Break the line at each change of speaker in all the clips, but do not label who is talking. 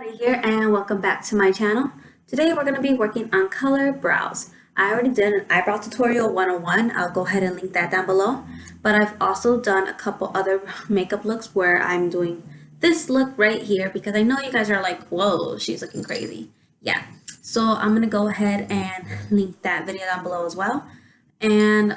Hottie here and welcome back to my channel. Today we're going to be working on color brows. I already did an eyebrow tutorial 101. I'll go ahead and link that down below. But I've also done a couple other makeup looks where I'm doing this look right here because I know you guys are like, whoa, she's looking crazy. Yeah, so I'm going to go ahead and link that video down below as well. And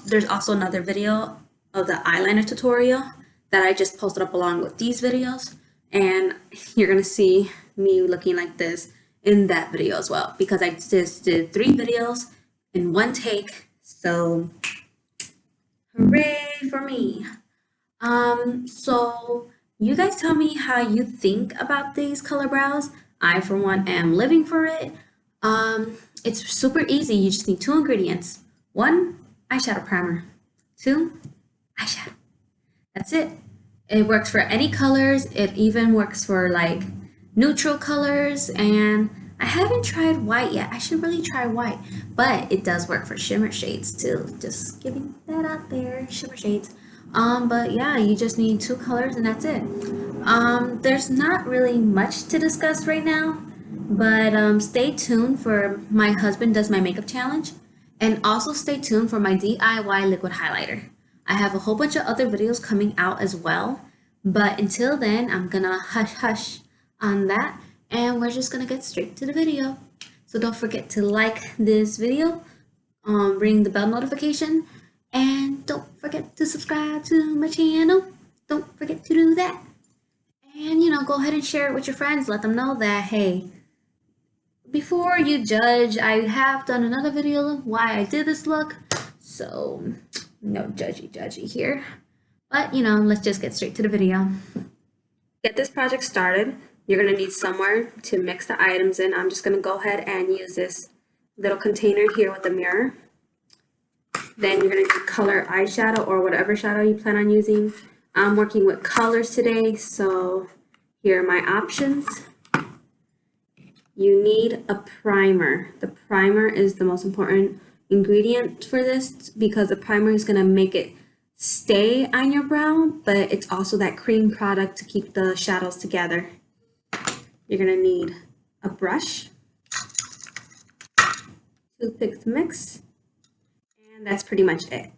there's also another video of the eyeliner tutorial that I just posted up along with these videos, and you're gonna see me looking like this in that video as well because I just did 3 videos in one take, so hooray for me. So you guys tell me how you think about these color brows. I for one am living for it. It's super easy. You just need 2 ingredients. 1 eyeshadow primer, 2 eyeshadow. That's it. It works for any colors. It even works for like neutral colors, and I haven't tried white yet. I should really try white, but it does work for shimmer shades too. Just giving that out there, shimmer shades. But yeah, you just need 2 colors and that's it. There's not really much to discuss right now, but stay tuned for my husband does my makeup challenge, and also stay tuned for my DIY liquid highlighter. I have a whole bunch of other videos coming out as well, but until then, I'm gonna hush on that, and we're just gonna get straight to the video. So don't forget to like this video, ring the bell notification, and don't forget to subscribe to my channel. Don't forget to do that. And go ahead and share it with your friends. Let them know that, hey, before you judge, I have done another video why I did this look, so no judgy here. But let's just get straight to the video. Get this project started, you're going to need somewhere to mix the items in. I'm just going to go ahead and use this little container here with the mirror. Then you're going to need color eyeshadow or whatever shadow you plan on using. I'm working with colors today, so here are my options. You need a primer. The primer is the most important ingredient for this because the primer is going to make it stay on your brow, but it's also that cream product to keep the shadows together. You're going to need a brush, toothpicks to mix, and that's pretty much it.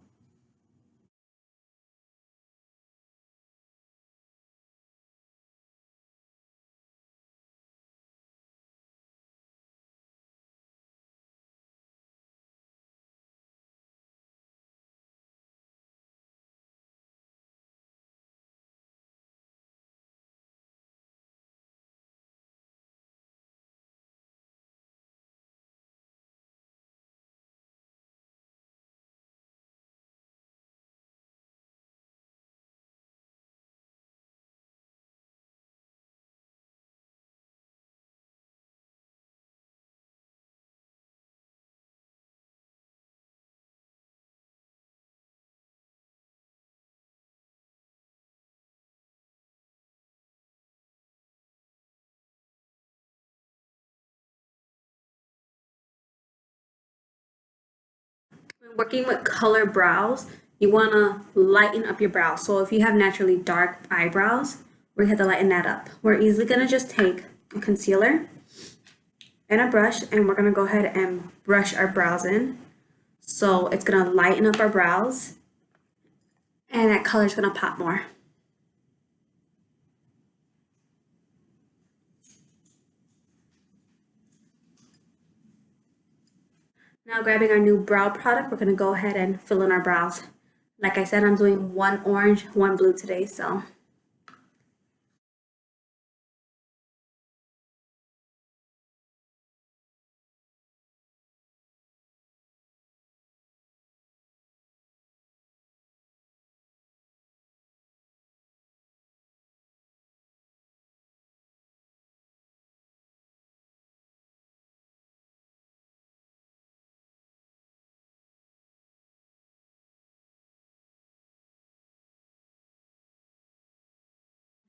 When working with color brows, you want to lighten up your brows. So if you have naturally dark eyebrows, we have to lighten that up. We're easily going to just take a concealer and a brush, and we're going to go ahead and brush our brows in. So it's going to lighten up our brows, and that color is going to pop more. Now grabbing our new brow product, we're going to go ahead and fill in our brows. Like I said, I'm doing 1 orange, 1 blue today, so.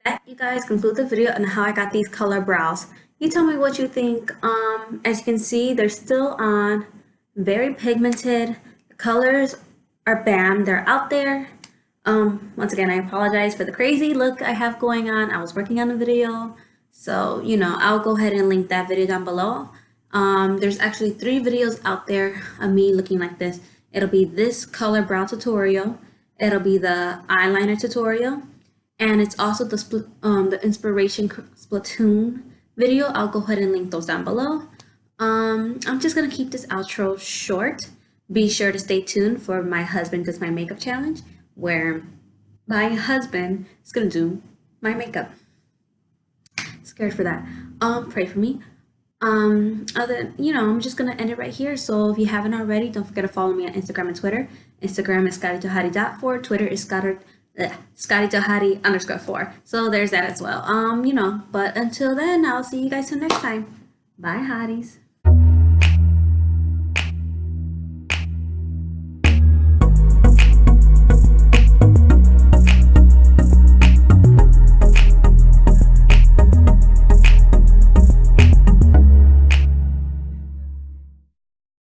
That, you guys, conclude the video on how I got these color brows. You tell me what you think. As you can see, they're still on, very pigmented. The colors are bam, they're out there. Once again, I apologize for the crazy look I have going on. I was working on a video, so I'll go ahead and link that video down below. There's actually 3 videos out there of me looking like this. It'll be this color brow tutorial, it'll be the eyeliner tutorial, and it's also the inspiration Splatoon video. I'll go ahead and link those down below. I'm just gonna keep this outro short. Be sure to stay tuned for my husband does my makeup challenge, where my husband is gonna do my makeup. Scared for that. Pray for me. I'm just gonna end it right here. So if you haven't already, don't forget to follow me on Instagram and Twitter. Instagram is scottytohottie.4. Twitter is scottytohottie_4. So there's that as well. But until then, I'll see you guys till next time. Bye, hotties.